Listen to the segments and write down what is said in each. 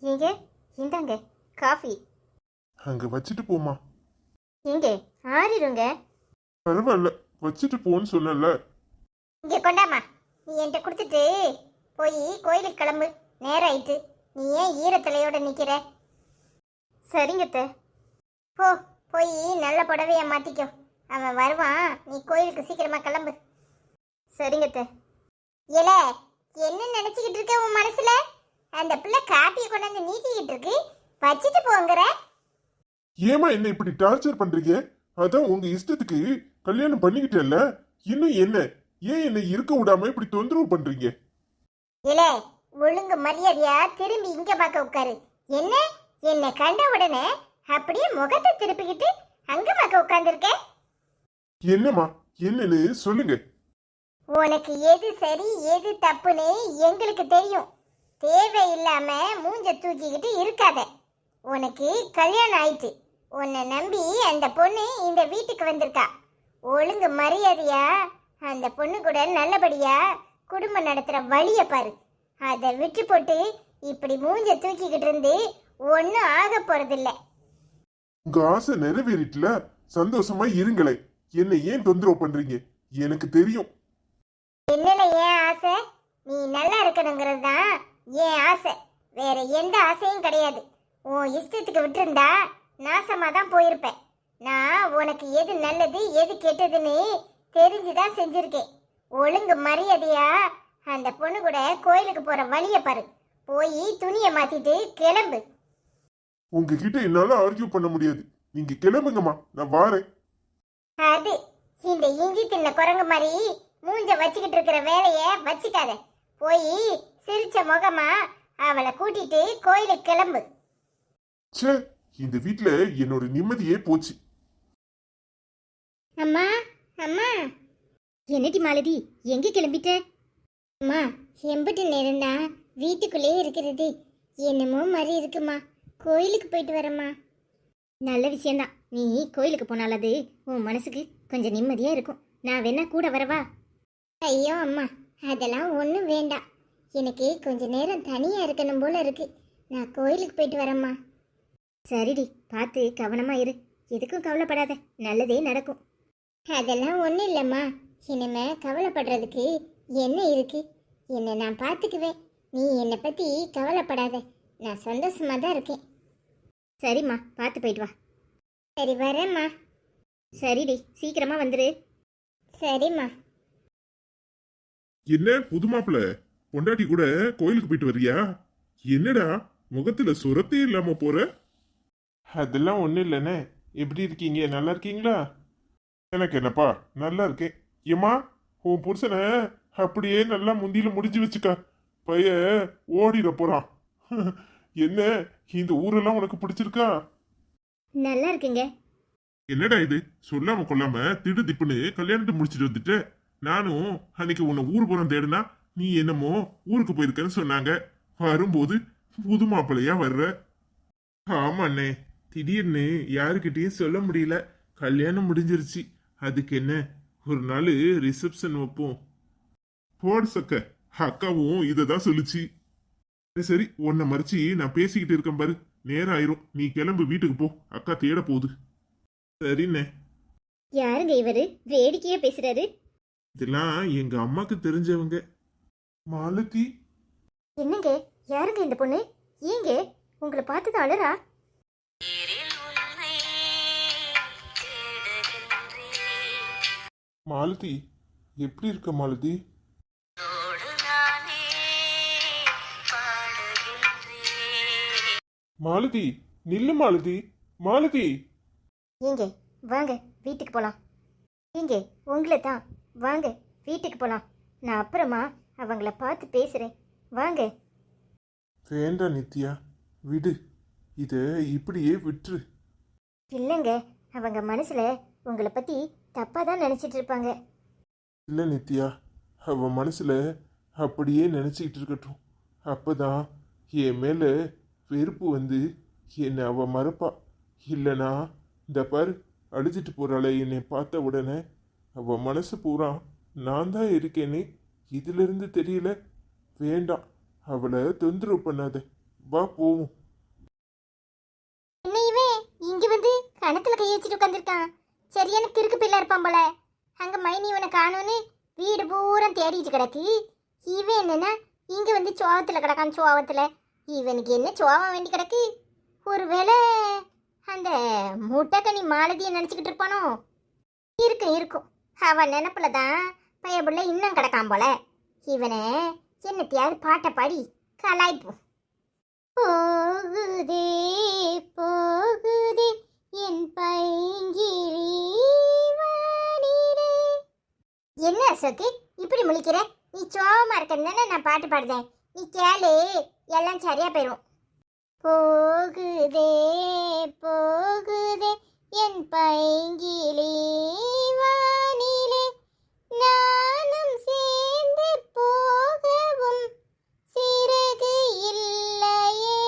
ஏங்க, இந்தாங்க காஃபி. அங்க வச்சுட்டு போமா. எங்க ஆறிடுங்க. பரவாயில்ல, வச்சுட்டு போன்னு சொன்னல. இங்க கொண்டாமா. நீ என்கிட்ட கொடுத்துட்டு போய் கோயிலுக்கு கிளம்பு. நேரம் ஆயிட்டு. நீ ஏன் ஈரத்தலையோட நிக்கிற? சரிங்க அத்தை. போ, போய் நல்ல புடவைய மாத்திக்கோ. அவன் வருவான். நீ கோயிலுக்கு சீக்கிரமா கிளம்பு. சரிங்க அத்தை. ஏல, என்ன நினைச்சுக்கிட்டு இருக்க உன் மனசுல? அந்த பிள்ளை காப்பியை கொண்டாந்து நீட்டிக்கிட்டு இருக்கு. வச்சுட்டு போங்கிற. ஏமா என்ன இப்படி டார்ச்சர் பண்றீங்க? அதான் உங்க இஷ்டத்துக்கு கல்யாணம் பண்ணிக்கிட்டேல்ல, இன்னும் என்ன? ஏன் என்னை இருக்க விடாம இப்படி தொந்தரவு பண்றீங்க? இல்ல, ஒழுங்கு மரியாதையா திரும்பி இங்க பார்க்க உட்காரு. என்ன என்ன கண்ட உடனே அப்படியே முகத்தை திருப்பிக்கிட்டு அங்க பார்க்க உட்கார்ந்துருக்க. என்னம்மா, என்னன்னு சொல்லுங்க. உனக்கு எது சரி எது தப்புன்னு எங்களுக்கு தெரியும். தேவையில்லாம மூஞ்ச தூக்கிக்கிட்டு இருக்காத. உனக்கு கல்யாணம் ஆயிட்டு. உன்னை நம்பி அந்த பொண்ணு இந்த வீட்டுக்கு வந்திருக்கா. ஒழுங்கு மரியாதையா அந்த பொண்ணு கூட நல்லபடியா குடும்பம் நடத்துற வழிய பாரு. அதை விட்டு போட்டு இப்படி மூஞ்ச தூக்கிக்கிட்டு இருந்து ஒன்னும் ஆக போறதில்ல. உங்க ஆசை நிறைவேறிட்டுல, சந்தோஷமா இருங்களே. என்னை ஏன் தொந்தரவு பண்றீங்க? எனக்கு தெரியும். என்னல ஏன் ஆசை? நீ நல்லா இருக்கணுங்கிறது தான் ஏன் ஆசை. வேற எந்த ஆசையும் கிடையாது. உன் இஷ்டத்துக்கு விட்டுருந்தா நாசமா தான் போயிருப்பேன். நான் உனக்கு எது நல்லது எது கெட்டதுன்னு தெரிஞ்சுதான் செஞ்சிருக்கேன். ஒழுங்கு மரியாதையா அந்த பொண்ணு கூட கோயிலுக்கு போற வழிய பாரு. போய் துணியை மாத்திட்டு கிளம்பு. உங்ககிட்ட என்னால ஆர்கியூ பண்ண முடியாது. நீங்க கிளம்புங்கம்மா, நான் வாரேன். அது இந்த இஞ்சி தின்ன குரங்கு மாதிரி மூஞ்ச வச்சுக்கிட்டு இருக்கிற வேலைய வச்சுக்காத. போய் சிரிச்ச முகமா அவளை கூட்டிட்டு கோயிலுக்கு கிளம்பு. ச்சே, இந்த வீட்ல என்னோட நிம்மதியே போச்சு. அம்மா, அம்மா. என்னடி மாலதி, எங்க கிளம்பிட்ட? அம்மா, எம்பிட்டு நேரம் தான் வீட்டுக்குள்ளே இருக்கிறது. என்னமோ மாதிரி இருக்குமா. கோயிலுக்கு போயிட்டு வரம்மா. நல்ல விஷயம்தான். நீ கோயிலுக்கு போனால் அது உன் மனசுக்கு கொஞ்சம் நிம்மதியாக இருக்கும். நான் வேணா கூட வரவா? ஐயோ அம்மா, அதெல்லாம் ஒன்றும் வேண்டாம். எனக்கு கொஞ்ச நேரம் தனியாக இருக்கணும் போல இருக்கு. நான் கோயிலுக்கு போயிட்டு வரேம்மா. சரிடி, பார்த்து கவனமா இரு. எதுக்கும் கவலைப்படாத, நல்லதே நடக்கும். அதெல்லாம் ஒன்றும் இல்லைம்மா. இனிமே கவலைப்படுறதுக்கு என்ன இருக்கு? என்னை நான் பார்த்துக்குவேன். நீ என்னை பற்றி கவலைப்படாத. நான் சந்தோஷமா தான் இருக்கேன். சரிம்மா, பார்த்து போயிட்டு வா. சரி, வரேம்மா. சரிடி, சீக்கிரமா வந்துரு. சரிம்மா. என்ன புது மாப்பிள்ள, பொண்டாட்டி கூட கோயிலுக்கு போயிட்டு வர்றியா? என்னடா முகத்துல சுரத்தே இல்லாம போற? அதெல்லாம் ஒண்ணு இல்லைண்ணே. எப்படி இருக்கீங்க? நல்லா இருக்கீங்களா? எனக்கு என்னப்பா, நல்லா இருக்கேன். ஏமா, உன் புருஷனை அப்படியே நல்லா முந்தியில முடிஞ்சு வச்சுக்க. பைய ஓடிட போறான். என்ன, இந்த ஊரெல்லாம் உனக்கு பிடிச்சிருக்கா? நல்லா இருக்குங்க. என்னடா இது, சொல்லாம கொள்ளாம திடு திப்புன்னு கல்யாணத்தை முடிச்சிட்டு வந்துட்டு, நானும் அன்னைக்கு உன்னை ஊர் புறம் தேடுனா நீ என்னமோ ஊருக்கு போயிருக்கன்னு சொன்னாங்க. வரும்போது புது மாப்பிள்ளையா வர்ற. ஆமா அண்ணே, திடீர்னு யாருக்கிட்டையும் சொல்ல முடியல. கல்யாணம் முடிஞ்சிருச்சு. அதுக்கு என்ன, ஒரு நாள் ரிசப்ஷன் வைப்போம். போடு சக்க, அக்காவும் இததான் சொல்லுச்சு. சரி, உன்னை மறைச்சி நான் பேசிக்கிட்டு இருக்கேன் பாரு. நேரம் ஆயிரும், நீ கிளம்பு, வீட்டுக்கு போ. அக்கா தேட போகுது. சரிண்ணே. யாருங்க இவரு வேடிக்கையா பேசுறாரு? இதெல்லாம் எங்க அம்மாக்கு தெரிஞ்சவங்க. மாலதி. என்னங்க, யாருங்க இந்த பொண்ணு? ஏங்க உங்களை பார்த்தது அழறா? மாலதி, எப்படி இருக்க மாலதி? மாலதி, நில்லு மாலதி. மாலதி. ஏங்க வாங்க, வீட்டுக்கு போலாம். ஏங்க உங்களை தான், வாங்க வீட்டுக்கு போலாம். நான் அப்புறமா அவங்கள பார்த்து பேசுறேன். வாங்க. வேண்டாம் நித்யா, விடு. இத இப்படியே விட்டுரு. இல்லைங்க, அவங்க மனசுல உங்களை பத்தி தப்பா தான் நினைச்சிட்டு இருப்பாங்க. இல்ல நித்யா, அவ மனசுல அப்படியே நினைச்சுக்கிட்டு இருக்கட்டும். அப்பதான் என் மேல வெறுப்பு வந்து என்னை அவ மறப்பா. இல்லனா இந்த பாரு, அடிச்சிட்டு போறாளே என்னை பார்த்த உடனே, அவ மனசு பூரா நான் தான் இருக்கேன்னு இதுல இருந்து தெரியல. வேண்டாம், அவளை தொந்தரவு பண்ணாத. வா போவோம். என்ன இவன் இங்க வந்து கணத்துல கை வச்சுட்டு உட்காந்துருக்கான். சரியான கிறுக்கு பிள்ளை இருப்பான் போல. அங்க மைனி இவனை காணோன்னு வீடு பூரா தேடிட்டு கிடக்கு. இவன் என்னன்னா இங்க வந்து சோகத்துல கிடக்கான். சோகத்துல இவனுக்கு என்ன சோகம் வேண்டி கிடக்கு? ஒருவேளை அந்த முட்டைக்கனி மாலதியை நினைச்சுக்கிட்டு இருப்பானோ? இருக்கும் இருக்கும். அவன் நினப்புல தான் பையபுள்ள இன்னும் கிடக்கான் போல. இவனை என்னத்தையாவது பாட்டை பாடி கலாய்ப்போம். போகுதே போகுதே என் பைங்கிழி வானிலே. என்ன அசோக்கு இப்படி முழிக்கிற? நீ சோகமா இருக்கறதுனால நான் பாட்டு பாடுதேன். நீ கேளு, எல்லாம் சரியா போயிடும். போகுதே போகுதே என் பைங்கிழி வானிலே நானும் சேர்ந்து போகவும் சிறகு இல்லையே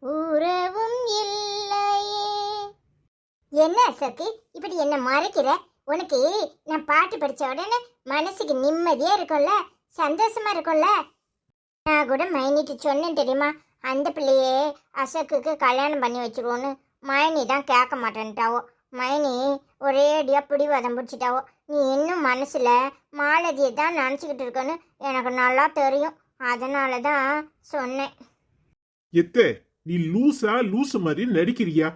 உறவும் இல்லையே. என்ன அசோக்கு இப்படி என்ன மறைக்கிற? உனக்கு நான் பாட்டு படிச்ச உடனே மனசுக்கு நிம்மதியா இருக்கும்ல, சந்தோஷமா இருக்கும்ல. நான் கூட மைனிட்டு சொன்னேன் தெரியுமா, அந்த பிள்ளையே அசோக்குக்கு கல்யாணம் பண்ணி வச்சிருவோன்னு. மைனி தான் கேட்க மாட்டேன்ட்டாவோ. மைனி ஒரே அடியா பிடிவாதம் பிடிச்சிட்டாவோ. நீ இன்னும் மனசுல மாலதியை தான் நினச்சிக்கிட்டு இருக்கன்னு எனக்கு நல்லா தெரியும். அதனால தான் சொன்னேன். எத்த நீ லூசா லூசு மாதிரி நடிக்கிறியா?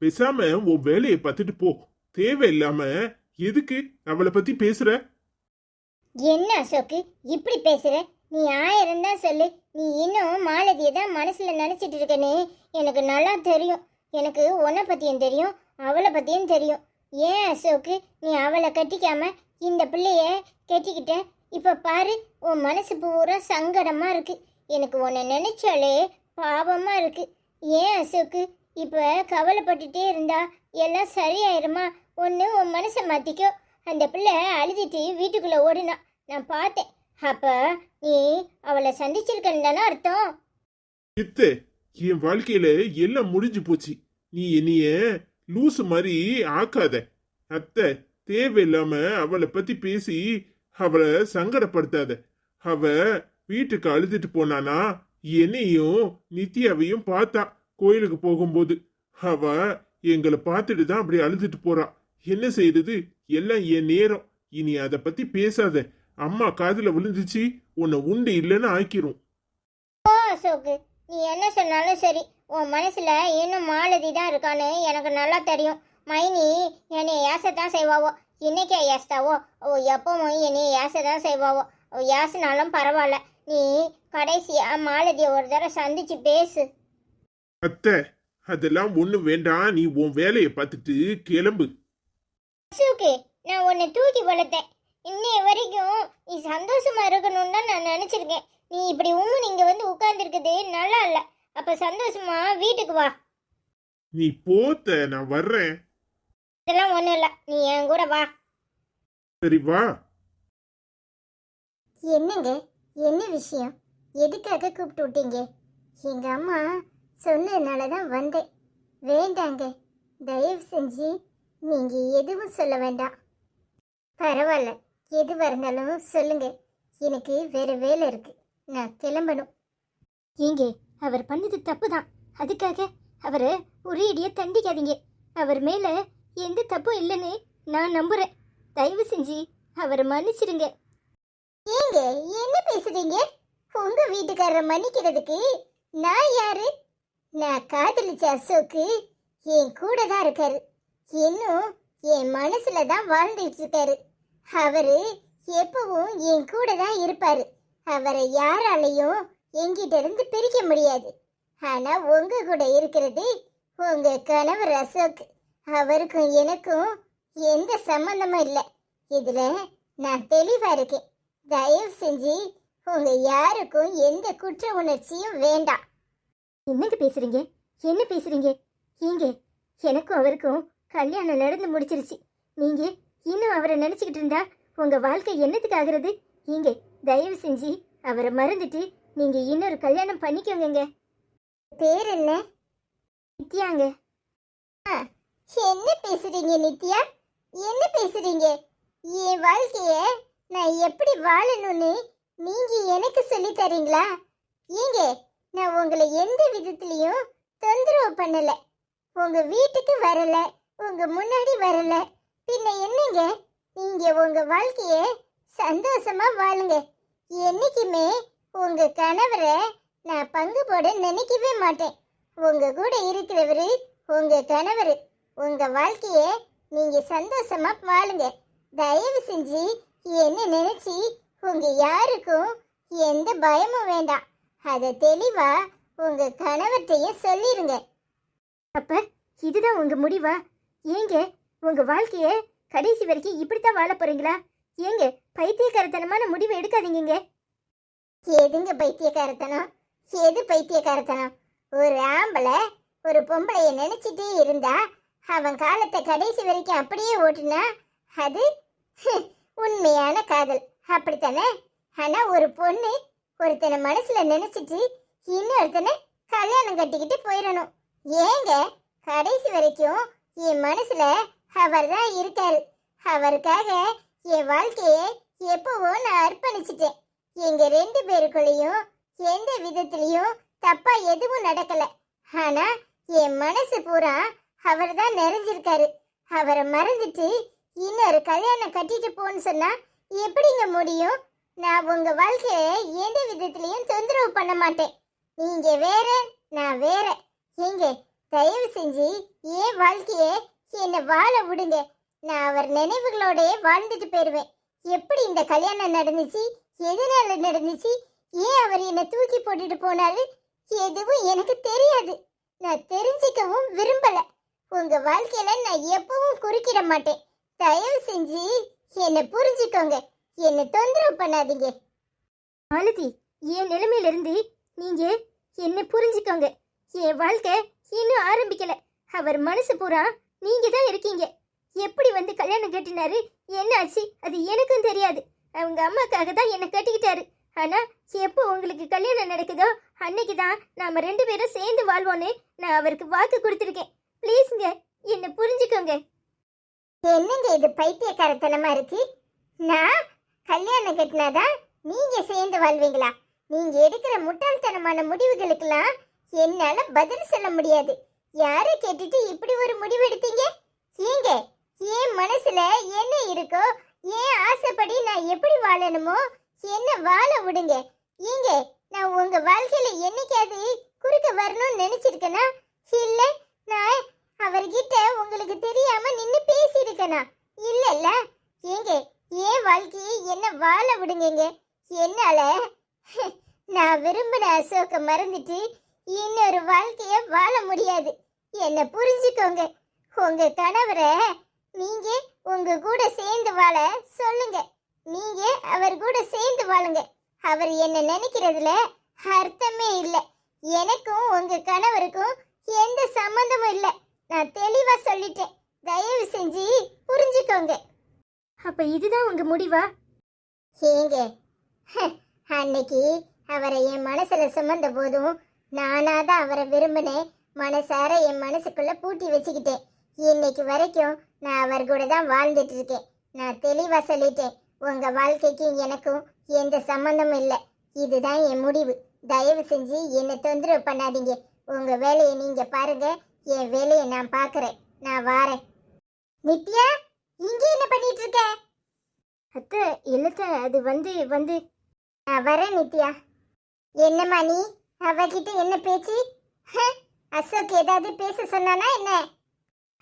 பேசாம உன் வேலையை பார்த்துட்டு போ. தேவையில்லாம எதுக்கு அவளை பத்தி பேசுற? என்ன அசோக்கு இப்படி பேசுற? நீ 1000 தான் சொல்லு, நீ இன்னும் மாலதியை தான் மனசுல நினைச்சிட்டு இருக்கன்னு எனக்கு நல்லா தெரியும். எனக்கு உன்னை பத்தியும் தெரியும், அவளை பத்தியும் தெரியும். ஏன் அசோக்கு நீ அவளை கட்டிக்காம இந்த பிள்ளைய கட்டிக்கிட்ட? இப்ப பாரு, உன் மனசு பூரா சங்கடமா இருக்கு. எனக்கு உன்னை நினைச்சாலே பாவமா இருக்கு. ஏன் அசோக்கு இப்ப கவலைப்பட்டுட்டே இருந்தா எல்லாம் சரியாயிருமா? ஒன்று உன் மனசை மாத்திக்கோ. அந்த பிள்ளை அழுதுட்டு வீட்டுக்குள்ள ஓடுனா, நான் பார்த்தேன். அப்ப நீ அவளை சந்திச்சிருக்கன்னு தானே அர்த்தம். இத்த என் வாழ்க்கையில எல்லாம் முடிஞ்சு போச்சு. நீ என்னைய லூசு மாதிரி ஆக்காத. அத்தை தேவையில்லாம அவளை பத்தி பேசி அவளை சங்கடப்படுத்தாத. அவ வீட்டுக்கு அழுதுட்டு போனானா என்னையும் நித்யாவையும் பார்த்தா கோயிலுக்கு போகும்போது. அவ எங்களை பார்த்துட்டு தான் அப்படி அழுதுட்டு போறா. என்ன செய்யறது? எல்லாம் என் நேரம். இனி அதை பத்தி பேசாத. அம்மா காதுல விழுந்துச்சு உன்னை உண்டு இல்லைன்னு ஆக்கிரும். ஓ அசோக்கு, நீ என்ன சொன்னாலும் சரி, உன் மனசுல இன்னும் மாலதி தான் இருக்கான்னு எனக்கு நல்லா தெரியும். மைனி என்னை ஏசத்தான் செய்வாவோ. இன்னைக்கே ஏஸ்தாவோ? ஓ எப்பவும் என்னைய ஏசதான் செய்வாவோ. ஓ ஏசினாலும் பரவாயில்ல, நீ கடைசியா மாலதியை ஒரு தடவை சந்திச்சு பேசு. அத்தை அதெல்லாம் ஒண்ணு வேண்டாம். நீ உன் வேலையை பார்த்துட்டு கிளம்பு. அசோக்கு, நான் உன்னை தூக்கி வளர்த்தேன். இன்னைய வரைக்கும் நீ சந்தோஷமா இருக்கணும்னு தான் நான் நினைச்சிருக்கேன். நீ இப்படி நீங்க வந்து உட்கார்ந்துருக்குது நல்லா இல்ல. அப்ப சந்தோஷமா வீட்டுக்கு வா. நீ போத்த, நான் வர்றேன். இதெல்லாம் ஒண்ணும் இல்ல, நீ என் கூட வா. சரி வா. என்னங்க, என்ன விஷயம்? எதுக்காக கூப்பிட்டு விட்டீங்க? எங்க அம்மா சொன்னதுனால தான் வந்தேன். வேண்டாங்க, தயவு செஞ்சு நீங்க எதுவும் சொல்ல வேண்டாம். பரவாயில்ல, எதுவாக இருந்தாலும் சொல்லுங்க. எனக்கு வேற வேலை இருக்கு, நான் கிளம்பணும். ஏங்க, அவர் பண்ணது தப்பு தான். அதுக்காக அவரை ஒரே இடிய தண்டிக்காதீங்க. அவர் மேல எந்த தப்பும் இல்லைன்னு நான் நம்புறேன். தயவு செஞ்சு அவரை மன்னிச்சிடுங்க. ஏங்க என்ன பேசுறீங்க? உங்க வீட்டுக்காரரை மன்னிக்கிறதுக்கு நான் யாரு? நான் காதலிச்ச அசோக்கு என் கூட தான் இருக்காரு. இன்னும் என் மனசுல தான் வாழ்ந்துட்டு இருக்காரு. அவரு எப்பவும் என் கூட தான் இருப்பாரு. அவரை யாராலையும் என்கிட்ட இருந்து பிரிக்க முடியாது. ஆனா உங்க கூட இருக்கிறது உங்க கணவர் அசோக். அவருக்கும் எனக்கும் எந்த சம்பந்தமும் இல்லை. இதுல நான் தெளிவா இருக்கேன். தயவு செஞ்சு உங்க யாருக்கும் எந்த குற்ற உணர்ச்சியும் வேண்டாம். என்னங்க பேசுறீங்க? என்ன பேசுறீங்க? ஏங்க, எனக்கும் அவருக்கும் கல்யாணம் நடந்து முடிச்சிருச்சு. நீங்க இன்னும் அவரை நினைச்சுக்கிட்டு இருந்தா உங்க வாழ்க்கை என்னத்துக்கு ஆகுறது? ஏங்க, தயவு செஞ்சு அவரை மறந்துட்டு நீங்க இன்னொரு கல்யாணம் பண்ணிக்கோங்க. பேர் என்ன? நித்யாங்க. என்ன பேசுறீங்க நித்யா? என்ன பேசுறீங்க? என் வாழ்க்கைய நான் எப்படி வாழணும்னு நீங்க எனக்கு சொல்லி தரீங்களா? ஏங்க, நான் உங்களை எந்த விதத்திலையும் தொந்தரவு பண்ணல. உங்க வீட்டுக்கு வரல, உங்க முன்னாடி வரல. பின்ன என்னங்க, நீங்க உங்க வாழ்க்கைய சந்தோஷமா வாழுங்க. என்னைக்குமே உங்க கணவரை நான் பங்கு போட நினைக்கவே மாட்டேன். உங்க கூட இருக்கிறவரு உங்க கணவர். உங்க வாழ்க்கைய நீங்க சந்தோஷமா வாழுங்க. தயவு செஞ்சு என்ன நினைச்சு உங்க யாருக்கும் எந்த பயமும் வேண்டாம். அதை தெளிவா உங்க கணவர்கிட்டயும் சொல்லிருங்க. அப்ப இதுதான் உங்க முடிவா? ஏங்க உங்க வாழ்க்கைய கடைசி வரைக்கும் இப்படித்தான் வாழ போறீங்களா? ஏங்க பைத்தியக்காரத்தனமான முடிவை எடுக்காதீங்க. எதுங்க பைத்தியக்காரத்தனம்? எது பைத்தியக்காரத்தனம்? ஒரு ஆம்பளை ஒரு பொம்பளைய நினைச்சிட்டே இருந்தா அவன் காலத்தை கடைசி வரைக்கும் அப்படியே ஓட்டுனா அது உண்மையான காதல், அப்படித்தானே? ஆனா ஒரு பொண்ணு ஒருத்தனை மனசுல நினைச்சிட்டு இன்னொருத்தனை கல்யாணம் கட்டிக்கிட்டு போயிடணும். ஏங்க கடைசி வரைக்கும் என் மனசுல அவர் தான் இருக்காரு. அவருக்காக என் வாழ்க்கைய எப்பவோ நான் அர்ப்பணிச்சிட்டேன். எங்க 2 பேருக்குள்ளேயும் எந்த விதத்திலையும் தப்பா எதுவும் நடக்கல. ஆனா என் மனசு பூரா அவர் தான் நிறைஞ்சிருக்காரு. அவரை மறந்துட்டு இன்னொரு கல்யாணம் கட்டிட்டு போன்னு சொன்னா எப்படிங்க முடியும்? நான் உங்க வாழ்க்கைய எந்த விதத்திலையும் தொந்தரவு பண்ண மாட்டேன். நீங்க வேற, நான் வேற. ஏங்க தயவு செஞ்சு ஏன் வாழ்க்கைய என்னை வாழ விடுங்க. நான் அவர் நினைவுகளோட வாழ்ந்துட்டு போயிருவேன். எப்படி இந்த கல்யாணம் நடந்துச்சு, எதனால நடந்துச்சு, ஏன் அவர் என்னை தூக்கி போட்டுட்டு போனாரு, எதுவும் எனக்கு தெரியாது. நான் தெரிஞ்சுக்கவும் விரும்பல. உங்க வாழ்க்கையில நான் எப்பவும் குறுக்கிட மாட்டேன். தயவு செஞ்சு என்னை புரிஞ்சுக்கோங்க. என்னை தொந்தரவு பண்ணாதீங்க. மாலதி, என் நிலைமையில இருந்து நீங்க என்னை புரிஞ்சுக்கோங்க. என் வாழ்க்கை இன்னும் ஆரம்பிக்கல. அவர் மனசு பூரா நீங்க தான் இருக்கீங்க. எப்படி வந்து கல்யாணம் கட்டினாரு, என்ன ஆச்சு, அது எனக்கும் தெரியாது. அவங்க அம்மாக்காக தான் என்னை கட்டிக்கிட்டாரு. ஆனா எப்போ உங்களுக்கு கல்யாணம் நடக்குதோ அன்னைக்கு தான் நாம 2 பேரும் சேர்ந்து வாழ்வோன்னு நான் அவருக்கு வாக்கு கொடுத்துருக்கேன். ப்ளீஸுங்க என்னை புரிஞ்சுக்கோங்க. என்னங்க இது பைத்தியக்காரத்தனமா இருக்கு? நான் கல்யாணம் கட்டினாதான் நீங்க சேர்ந்து வாழ்வீங்களா? நீங்க எடுக்கிற முட்டாள்தனமான முடிவுகளுக்கெல்லாம் என்னால பதில் சொல்ல முடியாது. யாரை கேட்டுட்டு இப்படி ஒரு முடிவு எடுத்தீங்க? ஏங்க என் மனசுல என்ன இருக்கோ, ஏன் ஆசைப்படி நான் எப்படி வாழணுமோ என்ன வாழ விடுங்க. ஏங்க நான் உங்க வாழ்க்கையில என்னைக்காவது குறுக்க வரணும்னு நினைச்சிருக்கேனா? இல்ல நான் அவர்கிட்ட உங்களுக்கு தெரியாம நின்னு பேசியிருக்கேனா? இல்லல்ல. ஏங்க ஏன் வாழ்க்கையை என்ன வாழ விடுங்க. என்னால நான் விரும்பின அசோக்க மறந்துட்டு இன்னொரு வாழ்க்கைய வாழ முடியாது. என்ன புரிஞ்சுக்கோங்க. உங்க கணவரை நீங்க உங்க கூட சேர்ந்து வாழ சொல்லுங்க. நீங்க அவர் கூட சேர்ந்து வாழுங்க. அவர் என்ன நினைக்கிறதுல அர்த்தமே இல்லை. எனக்கும் உங்க கணவருக்கும் எந்த சம்பந்தமும் இல்லை. நான் தெளிவா சொல்லிட்டேன். தயவு செஞ்சு புரிஞ்சுக்கோங்க. அப்ப இதுதான் உங்க முடிவா? ஏங்க அன்னைக்கு அவரை என் மனசுல சுமந்த போதும் நானாதான் அவரை விரும்பினேன். மனசார என் மனசுக்குள்ள பூட்டி வச்சுக்கிட்டேன். இன்னைக்கு வரைக்கும் நான் அவர் கூட தான் வாழ்ந்துட்டு இருக்கேன். நான் தெளிவா சொல்லிட்டேன். உங்க வாழ்க்கைக்கும் எனக்கும் எந்த சம்பந்தமும் இல்லை. இதுதான் என் முடிவு. தயவு செஞ்சு என்னை தொந்தரவு பண்ணாதீங்க. உங்க வேலையை நீங்க பாருங்க, என் வேலையை நான் பார்க்கறேன். நான் வாரேன். நித்யா, இங்கே என்ன பண்ணிட்டு இருக்க? அத்தை இல்லத்த, அது வந்து நான் வரேன் நித்யா. என்னம்மா நீ அவகிட்ட என்ன பேச்சு? அசோக் ஏதாவது பேச சொன்னானா என்ன?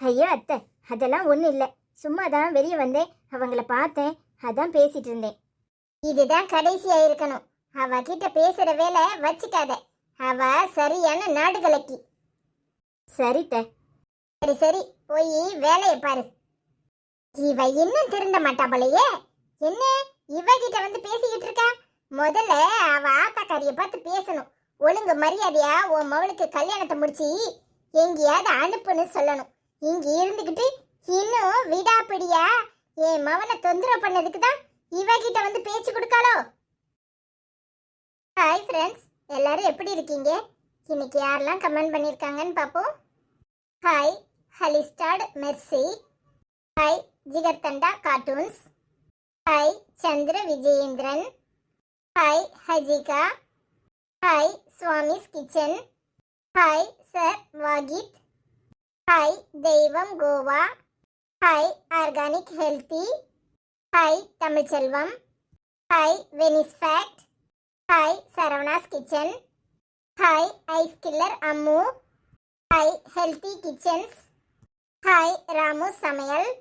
ஐயோ அத்தை, அதெல்லாம் ஒன்றும் இல்லை. சும்மா தான் வெளியே வந்தேன், அவங்கள பார்த்தேன், அதான் பேசிட்டு இருந்தேன். இதுதான் கடைசியா இருக்கணும். அவகிட்ட பேசுற வேலை வச்சுக்காத. அவ சரியான நாடுகளக்கி. சரித்த. சரி சரி, போய் வேலையை பாரு. இவ இன்னும் திருந்த மாட்டாபலையே. என்ன இவகிட்ட வந்து பேசிக்கிட்டு இருக்கா? முதல்ல அவ ஆத்தாக்காரிய பார்த்து பேசணும். ஒழுங்கு மரியாதையா உன் மவளுக்கு கல்யாணத்தை முடிச்சு எங்கேயாவது அனுப்புன்னு சொல்லணும். இங்க இருந்துகிட்டு இன்னும் விடாப்பிடியா என் மவனை தொந்தரவு பண்ணதுக்கு தான் இவகிட்ட வந்து பேச்சு கொடுக்காளோ? ஹாய் ஃப்ரெண்ட்ஸ், எல்லாரும் எப்படி இருக்கீங்க? இன்னைக்கு யாரெல்லாம் கமெண்ட் பண்ணியிருக்காங்கன்னு பார்ப்போம். ஹாய் ஹலிஸ்டாட் Mercy. Hi Jigarthanda cartoons. Hi Chandra Vijayendran. Hi ஹஜிகா. Hi Swami's kitchen. Hi sir Wahid. Hi Deivam Goa. Hi organic healthy. Hi Tamilselvam. Hi Venice fact. Hi Saravana's kitchen. Hi ice killer Ammu. Hi healthy kitchens. Hi Ramu சமையல்.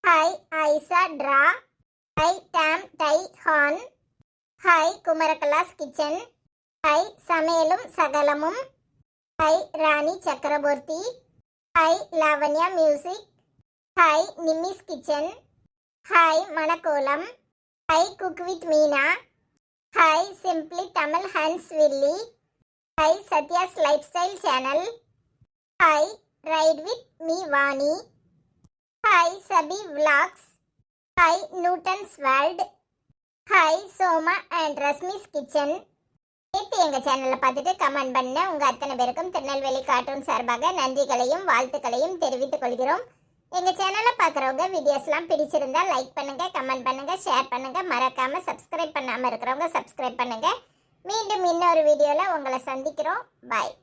ஹாய் ஆயிஷா ட்ரா. ஹாய் டாம் டை ஹான். Hi Kumarakala's kitchen. ஹாய் சமையலும் சகலமும். Hi Rani Chakravarthy. Hi Lavanya music. Hi Nimmi's kitchen. Hi மணக்கோலம். Hi cook with Meena. Hi simply Tamil ஹன்ஸ் வில்லி. Hi Sathya's life style channel. Hi write with me Vani. Hi Sabi vlogs. Hi Newton's world. Hi Soma and Rashmi's kitchen. நேற்று எங்கள் சேனலில் பார்த்துட்டு கமெண்ட் பண்ண உங்கள் அத்தனை பேருக்கும் திருநெல்வேலி கார்ட்டூன் சார்பாக நன்றிகளையும் வாழ்த்துக்களையும் தெரிவித்துக் கொள்கிறோம். எங்கள் சேனலை பார்க்குறவங்க வீடியோஸ்லாம் பிடிச்சிருந்தா லைக் பண்ணுங்கள், கமெண்ட் பண்ணுங்கள், ஷேர் பண்ணுங்கள். மறக்காமல் சப்ஸ்கிரைப் பண்ணாமல் இருக்கிறவங்க சப்ஸ்கிரைப் பண்ணுங்கள். மீண்டும் இன்னொரு வீடியோவில் உங்களை சந்திக்கிறோம். பாய்.